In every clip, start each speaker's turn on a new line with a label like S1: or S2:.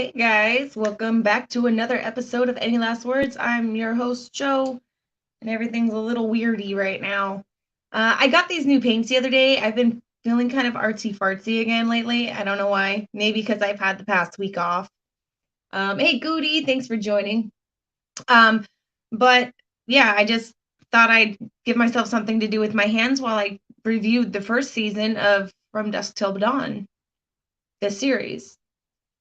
S1: Hey guys, welcome back to another episode of Any Last Words. I'm your host, Joe, and everything's a little weirdy right now. I got these new paints the other day. I've been feeling kind of artsy fartsy again lately. I don't know why. Maybe because I've had the past week off. Hey, Goody, thanks for joining. Um, but yeah, I just thought I'd give myself something to do with my hands while I reviewed the first season of From Dusk Till Dawn, this series,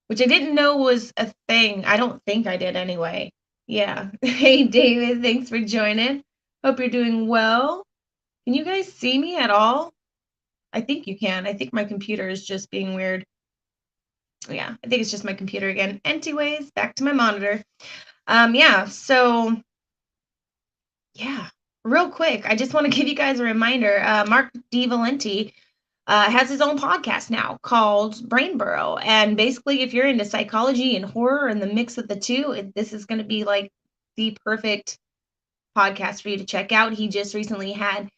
S1: which I didn't know was a thing. I don't think I did anyway. Yeah. Hey, David, thanks for joining. Hope you're doing well. Can you guys see me at all? I think you can. I think my computer is just being weird. Yeah, I think it's just my computer again. Anyways, back to my monitor. Yeah, real quick, I just want to give you guys a reminder. Mark D. Valenti has his own podcast now called Brain Burrow. And basically, if you're into psychology and horror and the mix of the two, this is going to be like the perfect podcast for you to check out. He just recently had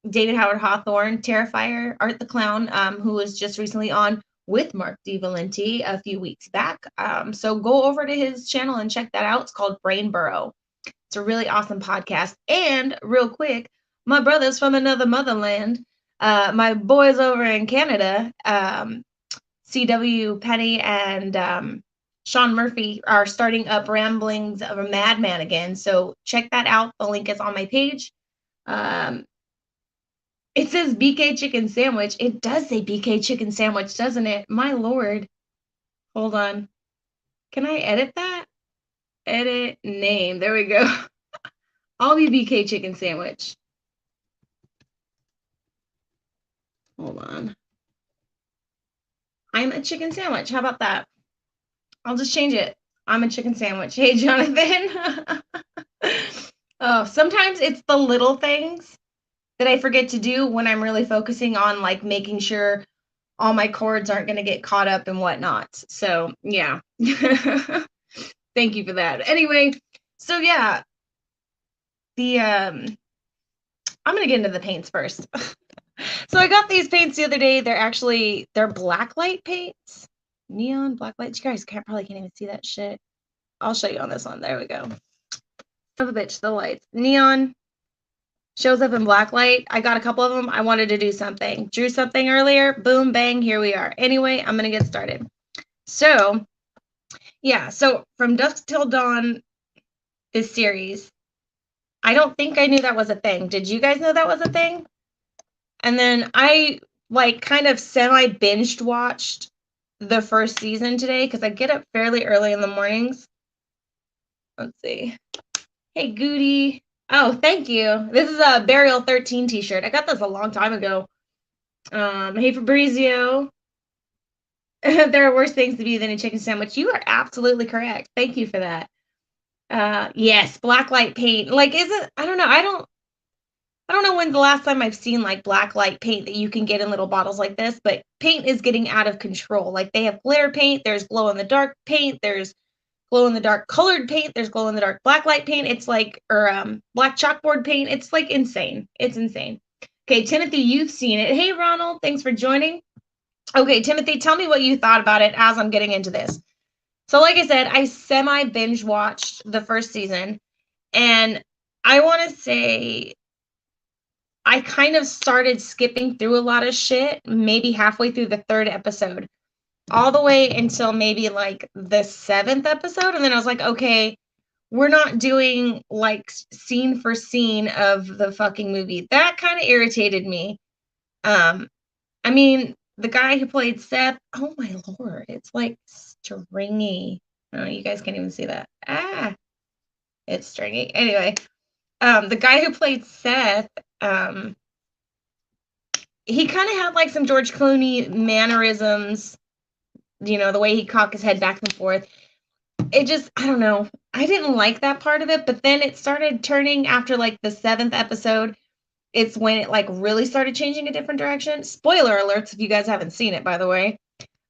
S1: David Howard Hawthorne, Terrifier, Art the Clown, who was just recently on with Mark D. Valenti a few weeks back. So go over to his channel and check that out. It's called Brain Burrow. It's a really awesome podcast. And real quick, my brothers from another motherland, my boys over in Canada, C.W. Penny and Sean Murphy are starting up Ramblings of a Madman again. So check that out. The link is on my page. It says BK Chicken Sandwich. It does say BK Chicken Sandwich, doesn't it? My lord. Hold on. Can I edit that? Edit name. There we go. I'll be BK Chicken Sandwich. Hold on. I'm a chicken sandwich. How about that? I'll just change it. I'm a chicken sandwich. Hey, Jonathan. Oh, sometimes it's the little things that I forget to do when I'm really focusing on like making sure all my cords aren't going to get caught up and whatnot. So, yeah. Thank you for that. Anyway, so yeah, I'm going to get into the paints first. So I got these paints the other day. They're blacklight paints. Neon blacklight. You guys probably can't even see that shit. I'll show you on this one. There we go. Son of a bitch, the lights. Neon shows up in blacklight. I got a couple of them. I wanted to do something. Drew something earlier. Boom, bang, here we are. Anyway, I'm going to get started. So, yeah. So from Dusk Till Dawn, this series, I don't think I knew that was a thing. Did you guys know that was a thing? And then I like kind of semi-binged watched the first season today because I get up fairly early in the mornings. Let's see. Hey, Goody. Oh, thank you. This is a Burial 13 t-shirt. I got this a long time ago. Hey, Fabrizio. There are worse things to be than a chicken sandwich. You are absolutely correct. Thank you for that. Yes, blacklight paint. Like, is it? I don't know. I don't know when the last time I've seen like blacklight paint that you can get in little bottles like this, but paint is getting out of control. Like they have glitter paint, there's glow in the dark paint, there's glow in the dark colored paint, there's glow in the dark blacklight paint. It's like, or black chalkboard paint. It's like insane. It's insane. Okay, Timothy, you've seen it. Hey, Ronald, thanks for joining. Okay, Timothy, tell me what you thought about it as I'm getting into this. So like I said, I semi binge watched the first season, and I want to say I kind of started skipping through a lot of shit, maybe halfway through the third episode, all the way until maybe like the seventh episode. And then I was like, okay, we're not doing like scene for scene of the fucking movie. That kind of irritated me. I mean, the guy who played Seth, oh my lord, it's like stringy. Oh, you guys can't even see that. It's stringy. Anyway, the guy who played Seth, he kind of had like some George Clooney mannerisms, you know, the way he cocked his head back and forth. It just, I don't know. I didn't like that part of it, but then it started turning after like the seventh episode. It's when it like really started changing a different direction. Spoiler alerts if you guys haven't seen it, by the way.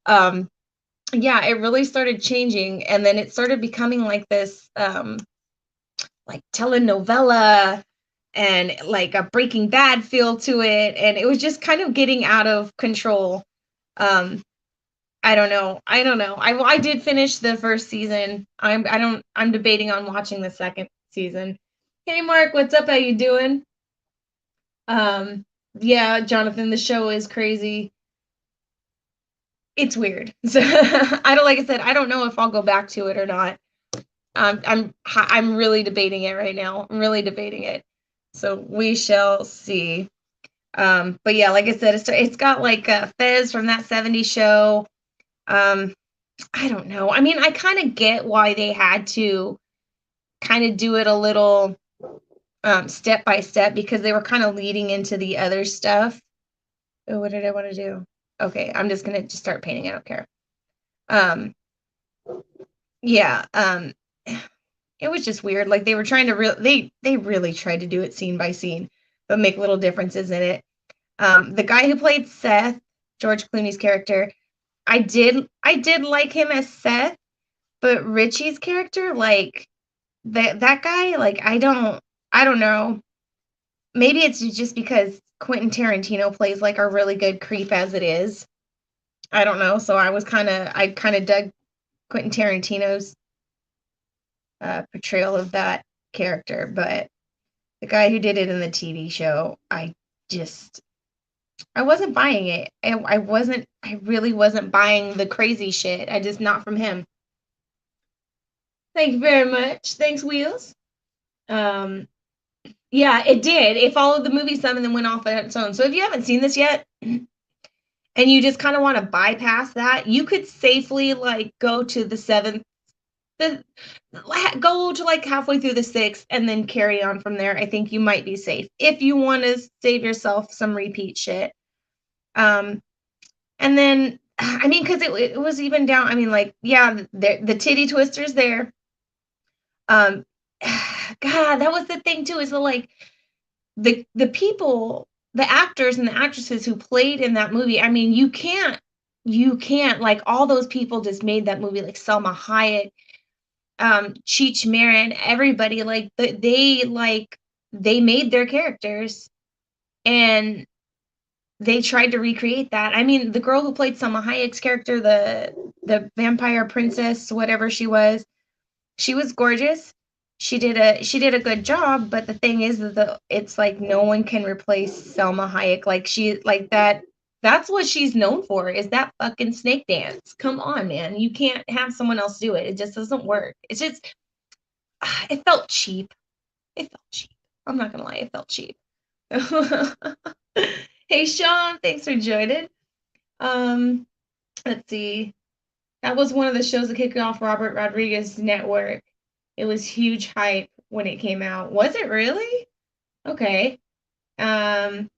S1: Yeah, it really started changing, and then it started becoming like this like telenovela and like a Breaking Bad feel to it, and it was just kind of getting out of control. I don't know. I don't know. I did finish the first season. I'm debating on watching the second season. Hey Mark, what's up? How you doing? Um, yeah, Jonathan, the show is crazy. It's weird. So I don't like I said, I don't know if I'll go back to it or not. I'm really debating it right now. I'm really debating it. So we shall see. But yeah, like I said, it's got like Fez from that '70s show. Um, I don't know. I mean, I kind of get why they had to kind of do it a little step by step because they were kind of leading into the other stuff. Oh, what did I want to do? Okay, I'm just gonna just start painting. I don't care. Um, yeah. It was just weird. Like they were trying to they really tried to do it scene by scene, but make little differences in it. The guy who played Seth, George Clooney's character, I did like him as Seth, but Richie's character, like that guy, like I don't know. Maybe it's just because Quentin Tarantino plays like a really good creep as it is. I don't know. So I kind of dug Quentin Tarantino's portrayal of that character, but the guy who did it in the TV show, just I wasn't buying it. I really wasn't buying the crazy shit. I just not from him. Thank you very much. Thanks, Wheels. Um, yeah, it did. It followed the movie some and then went off on its own. So if you haven't seen this yet and you just kind of want to bypass that, you could safely like go to the seventh, the go to like halfway through the sixth and then carry on from there. I think you might be safe if you want to save yourself some repeat shit. Um, and then I mean, because it was even down. I mean, like yeah, the titty twisters there. Um, God, that was the thing too. Is the like the people, the actors and the actresses who played in that movie. I mean, you can't like all those people just made that movie. Like Selma Hayek, Cheech Marin, everybody they made their characters and they tried to recreate that. I mean, the girl who played Selma Hayek's character, the vampire princess, whatever she was gorgeous. She did a good job, but the thing is that it's like no one can replace Selma Hayek. Like she like that. That's what she's known for is that fucking snake dance. Come on, man. You can't have someone else do it. It just doesn't work. It's just it felt cheap. It felt cheap. I'm not gonna lie, it felt cheap. Hey Sean, thanks for joining. Um, let's see. That was one of the shows that kicked off Robert Rodriguez's network. It was huge hype when it came out. Was it really? Okay. Um,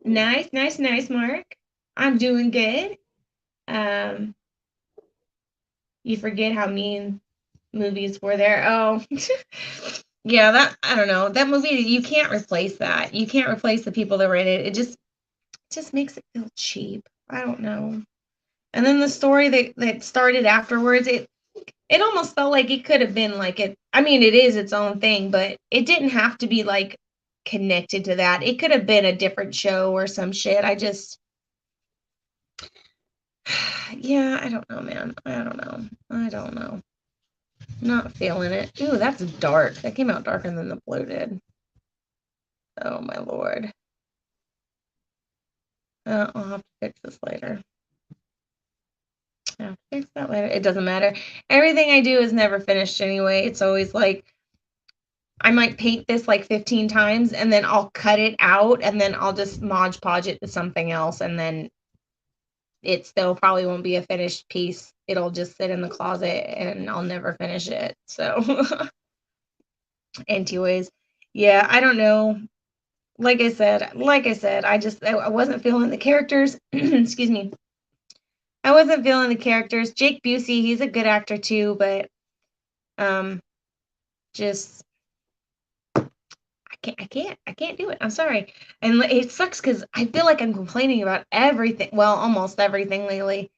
S1: nice, nice, nice, Mark. I'm doing good. Um, you forget how mean movies were there. Oh, yeah, that I don't know. That movie, you can't replace that. You can't replace the people that were in it. It just makes it feel cheap. I don't know. And then the story that started afterwards, it almost felt like it could have been like it. I mean, it is its own thing, but it didn't have to be like connected to that. It could have been a different show or some shit. Yeah, I don't know, man. I don't know. I don't know. Not feeling it. Ooh, that's dark. That came out darker than the blue did. Oh my lord. I'll have to fix this later. I'll have to fix that later. It doesn't matter. Everything I do is never finished anyway. It's always like I might paint this like 15 times and then I'll cut it out and then I'll just Mod Podge it to something else and then it still probably won't be a finished piece. It'll just sit in the closet and I'll never finish it. So, anyways, yeah, I don't know. Like I said, I wasn't feeling the characters. Excuse me. I wasn't feeling the characters. Jake Busey, he's a good actor too, but um, just I can't do it. I'm sorry. And it sucks because I feel like I'm complaining about everything. Well, almost everything lately.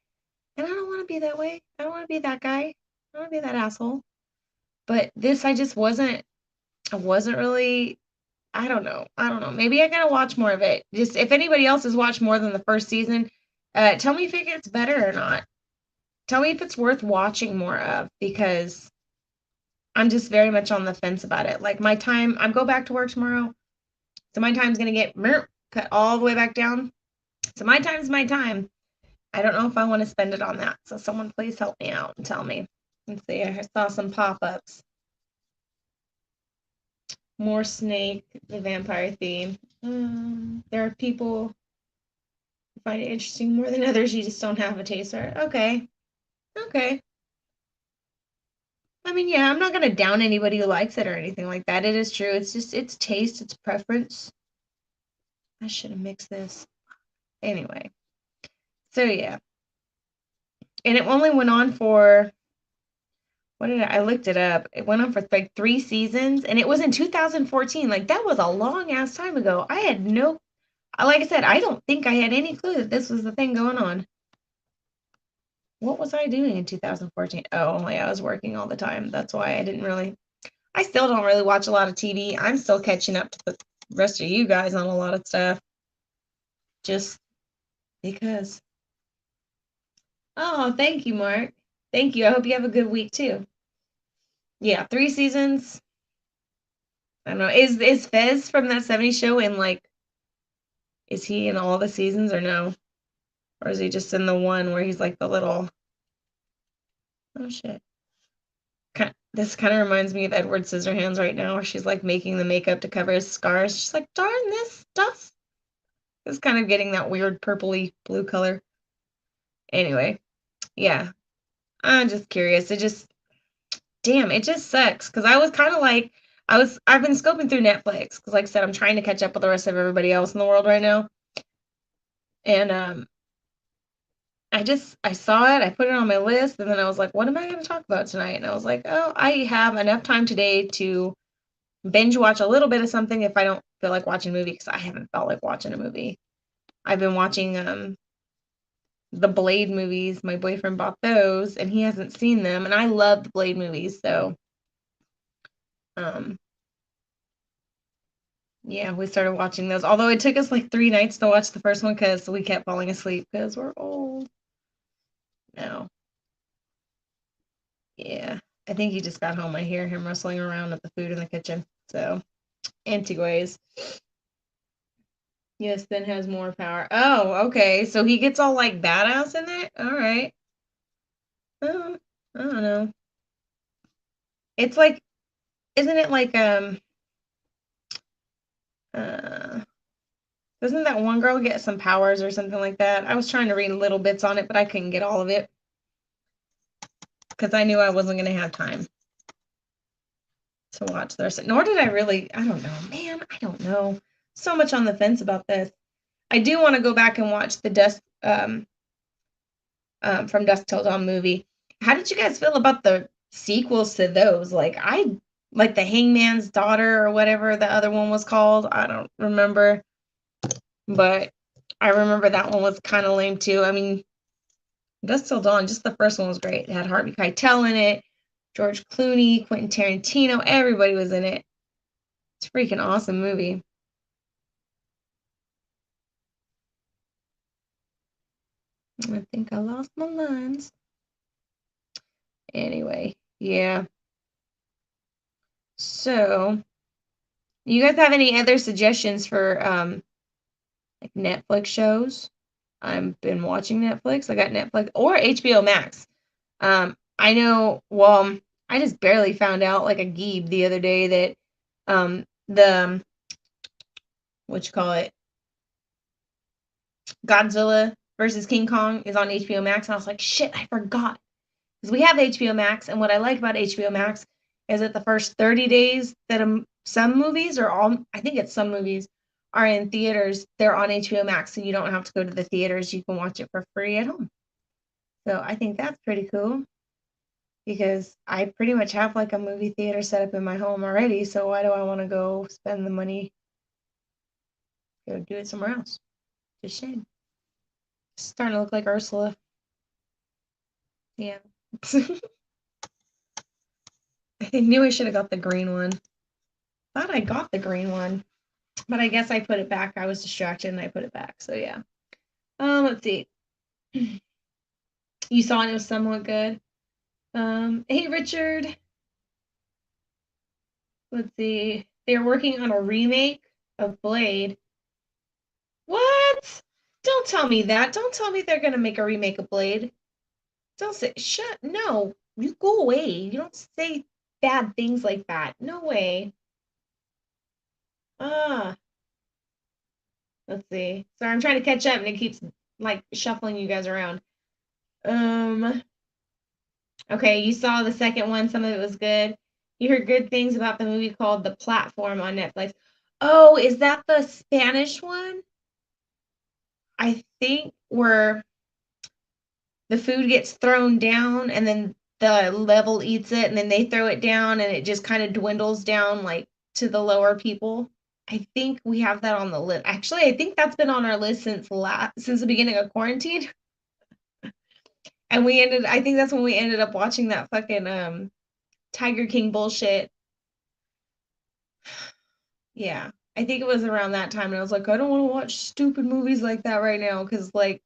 S1: And I don't want to be that way. I don't want to be that guy. I don't want to be that asshole. But this, I wasn't really, I don't know. I don't know. Maybe I gotta watch more of it. Just if anybody else has watched more than the first season, Tell me if it gets better or not. Tell me if it's worth watching more of, because I'm just very much on the fence about it. Like my time, I go back to work tomorrow, so my time's gonna get cut all the way back down. So my time's my time. I don't know if I want to spend it on that. So someone please help me out and tell me. Let's see. I saw some pop-ups. More Snake, the vampire theme. There are people who find it interesting more than others. You just don't have a taste for it. Okay. Okay. I mean, yeah, I'm not gonna down anybody who likes it or anything like that. It is true. It's just it's taste, it's preference. I should have mixed this. Anyway. So yeah. And it only went on for I looked it up. It went on for like 3 seasons, and it was in 2014. Like that was a long ass time ago. I had no, like I said, I don't think I had any clue that this was the thing going on. What was I doing in 2014? Oh, yeah, I was working all the time. That's why I still don't really watch a lot of TV. I'm still catching up to the rest of you guys on a lot of stuff. Just because. Oh, thank you, Mark. Thank you. I hope you have a good week too. Yeah, 3 seasons. I don't know. Is Fez from that 70s show in like, is he in all the seasons or no? Or is he just in the one where he's like the little, oh shit. This kind of reminds me of Edward Scissorhands right now, where she's like making the makeup to cover his scars. She's like, darn this Dusk. It's kind of getting that weird purpley blue color. Anyway, yeah. I'm just curious. It just sucks. Cause I was kind of like, I've been scoping through Netflix. Cause like I said, I'm trying to catch up with the rest of everybody else in the world right now. And, I saw it, I put it on my list, and then I was like, what am I going to talk about tonight? And I was like, oh, I have enough time today to binge watch a little bit of something if I don't feel like watching a movie, because I haven't felt like watching a movie. I've been watching the Blade movies. My boyfriend bought those, and he hasn't seen them, and I love the Blade movies, so um yeah, we started watching those. Although it took us like 3 nights to watch the first one because we kept falling asleep because we're old now. Yeah. I think he just got home. I hear him rustling around at the food in the kitchen. So, Antiguays. Yes, then has more power. Oh, okay. So he gets all like badass in that? All right. Oh, I don't know. It's like, isn't it like, uh, doesn't that one girl get some powers or something like that? I was trying to read little bits on it, but I couldn't get all of it because I knew I wasn't going to have time to watch the rest. Nor did I really, I don't know. Man, I don't know. So much on the fence about this. I do want to go back and watch the from Dusk Till Dawn movie. How did you guys feel about the sequels to those? Like like the Hangman's Daughter or whatever the other one was called. I don't remember, but I remember that one was kind of lame too. I mean, Dusk Till Dawn, just the first one was great. It had Harvey Keitel in it, George Clooney, Quentin Tarantino. Everybody was in it. It's a freaking awesome movie. I think I lost my lines. Anyway, yeah. So, you guys have any other suggestions for like Netflix shows? I've been watching Netflix. I got Netflix or HBO Max. I know, well, I just barely found out like a geeb the other day that the what you call it, Godzilla versus King Kong is on HBO Max, and I was like, shit, I forgot. Because we have HBO Max, and what I like about HBO Max is that the first 30 days that some movies or all, I think it's some movies are in theaters, they're on HBO Max, and you don't have to go to the theaters. You can watch it for free at home. So I think that's pretty cool because I pretty much have like a movie theater set up in my home already. So why do I want to go spend the money to go do it somewhere else? Just shame. It's starting to look like Ursula. Yeah. I knew I should have got the green one. Thought I got the green one, but I guess I put it back. I was distracted and I put it back. So yeah. Let's see. You saw it, it was somewhat good. Hey Richard, let's see. They're working on a remake of Blade. What? Don't tell me that. Don't tell me they're gonna make a remake of Blade. Don't say shut. No, you go away. You don't say bad things like that. No way. Ah, let's see. Sorry, I'm trying to catch up, and it keeps like shuffling you guys around. Um. Okay, you saw the second one. Some of it was good. You heard good things about the movie called The Platform on Netflix. Oh, is that the Spanish one? I think where the food gets thrown down and then the level eats it and then they throw it down and it just kind of dwindles down like to the lower people. I think we have that on the list. Actually, I think that's been on our list since the beginning of quarantine. And I think that's when we ended up watching that fucking Tiger King bullshit. Yeah. I think it was around that time and I was like, I don't want to watch stupid movies like that right now cuz like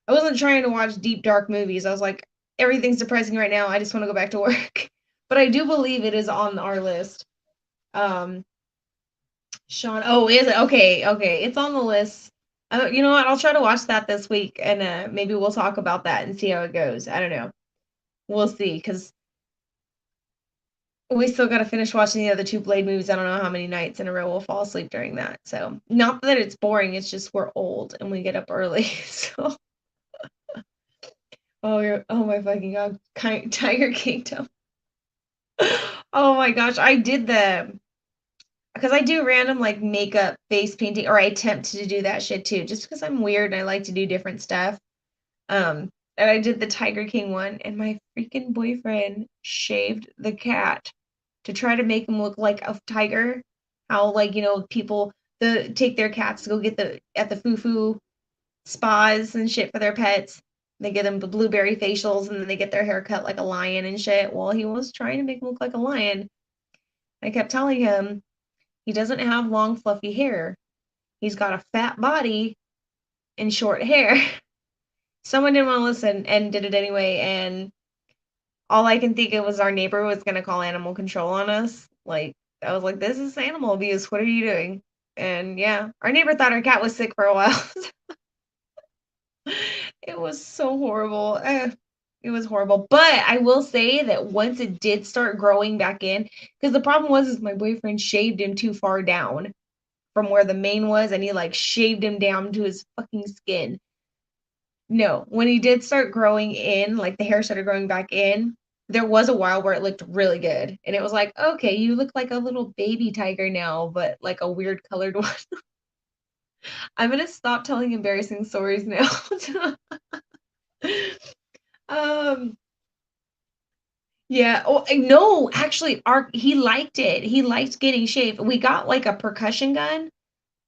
S1: I wasn't trying to watch deep dark movies. I was like, everything's depressing right now. I just want to go back to work. But I do believe it is on our list. Um, Sean, oh, is it? Okay, okay, it's on the list. You know what? I'll try to watch that this week, and maybe we'll talk about that and see how it goes. I don't know. We'll see, because we still got to finish watching the other two Blade movies. I don't know how many nights in a row we'll fall asleep during that. So, not that it's boring. It's just we're old and we get up early. So, oh my fucking god, Tiger Kingdom. Oh my gosh, I did because I do random like makeup, face painting, or I attempt to do that shit too, just because I'm weird and I like to do different stuff. And I did the Tiger King one, and my freaking boyfriend shaved the cat to try to make him look like a tiger. How like people take their cats to go get the at the foo spas and shit for their pets. They get them the blueberry facials and then they get their hair cut like a lion and shit. Well, he was trying to make him look like a lion. I kept telling him he doesn't have long, fluffy hair. He's got a fat body and short hair. Someone didn't want to listen and did it anyway. And all I can think of was our neighbor was going to call animal control on us. Like, I was like, this is animal abuse. What are you doing? And yeah, our neighbor thought our cat was sick for a while. It was so horrible. It was horrible. But I will say that once it did start growing back in, because the problem was is my boyfriend shaved him too far down from where the mane was, and he like shaved him down to his fucking skin. No, when he did start growing in, like the hair started growing back in, there was a while where it looked really good. And it was like, okay, you look like a little baby tiger now, but like a weird colored one. I'm gonna stop telling embarrassing stories now. um Yeah. Oh, no, actually, he liked it. He liked getting shaved. We got like a percussion gun.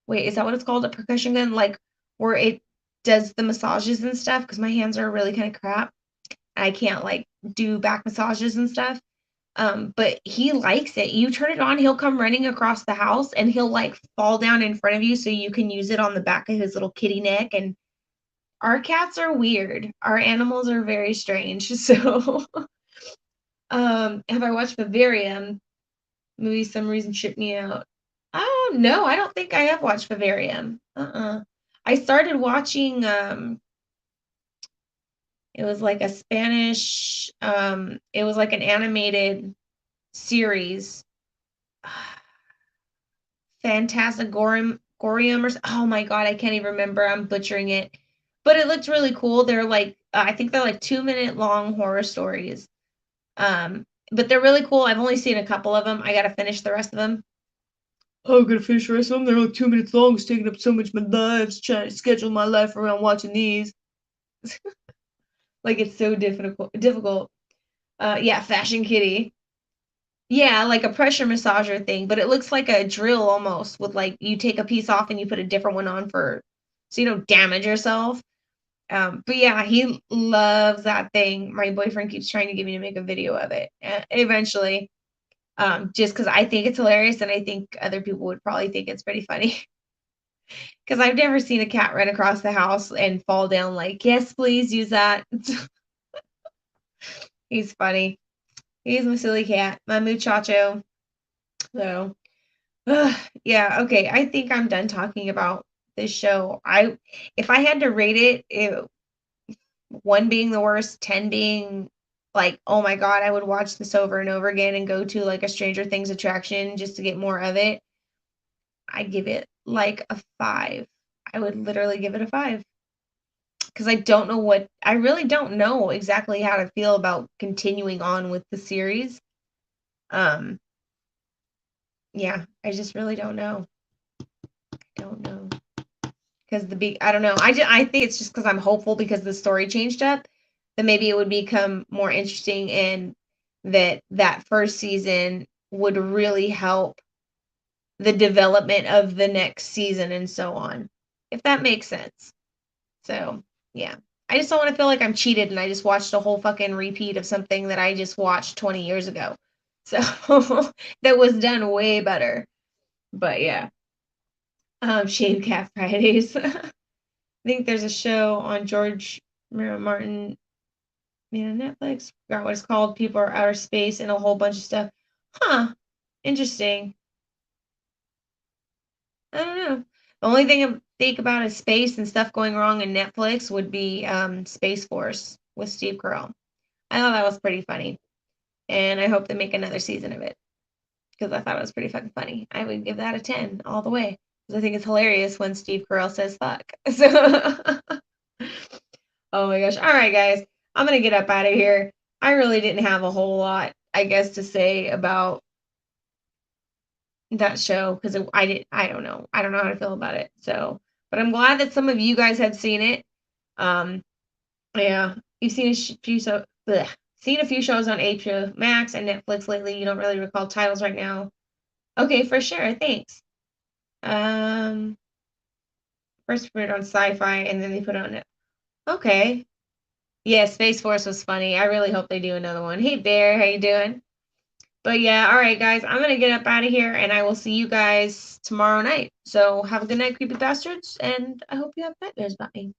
S1: Wait, is that what it's called? A percussion gun? Like where it does the massages and stuff? Because my hands are really kind of crap. I can't like do back massages and stuff. But he likes it. You turn it on, he'll come running across the house and he'll like fall down in front of you so you can use it on the back of his little kitty neck. And our cats are weird. Our animals are very strange. So have I watched Vivarium? Movie some reason tripped me out. Oh no, I don't think I have watched Vivarium. I started watching it was like a Spanish it was like an animated series. Phantasmagorium or oh my god, I can't even remember. I'm butchering it. But it looked really cool. They're like I think they're like 2-minute long horror stories. But they're really cool. I've only seen a couple of them. I gotta finish the rest of them. Oh, I'm gonna finish the rest of them. They're like 2 minutes long. It's taking up so much of my life. Just trying to schedule my life around watching these. Like it's so difficult. Yeah, Fashion Kitty. Yeah, like a pressure massager thing, but it looks like a drill almost with like you take a piece off and you put a different one on for so you don't damage yourself. But yeah, he loves that thing. My boyfriend keeps trying to get me to make a video of it. Eventually, just because I think it's hilarious and I think other people would probably think it's pretty funny. Because I've never seen a cat run across the house and fall down like, yes, please use that. He's funny. He's my silly cat, my muchacho. So, yeah, okay. I think I'm done talking about this show. If I had to rate it, one being the worst, 10 being like, oh my God, I would watch this over and over again and go to like a Stranger Things attraction just to get more of it. I'd give it like a 5. I would literally give it a 5 because I really don't know exactly how to feel about continuing on with the series. Um, yeah, I just really don't know. I don't know. Because I don't know. I think it's just because I'm hopeful because the story changed up that maybe it would become more interesting and that first season would really help the development of the next season and so on, if that makes sense. So, yeah. I just don't want to feel like I'm cheated and I just watched a whole fucking repeat of something that I just watched 20 years ago. So, that was done way better. But yeah. Shave Cat Fridays. I think there's a show on George Martin, Netflix. Forgot what it's called. People are outer space and a whole bunch of stuff. Huh. Interesting. I don't know. The only thing I think about is space and stuff going wrong in Netflix would be Space Force with Steve Carell. I thought that was pretty funny. And I hope they make another season of it because I thought it was pretty fucking funny. I would give that a 10 all the way because I think it's hilarious when Steve Carell says fuck. So, oh my gosh. All right, guys. I'm going to get up out of here. I really didn't have a whole lot, I guess, to say about that show because I don't know. I don't know how to feel about it. So, but I'm glad that some of you guys have seen it. Um, yeah, you've seen seen a few shows on HBO Max and Netflix lately. You don't really recall titles right now. Okay, for sure. Thanks. Um, First put it on Sci-Fi and then they put it on it. Okay. Yeah, Space Force was funny. I really hope they do another one. Hey Bear, how you doing? But yeah, all right, guys, I'm gonna get up out of here, and I will see you guys tomorrow night. So have a good night, creepy bastards, and I hope you have nightmares about me.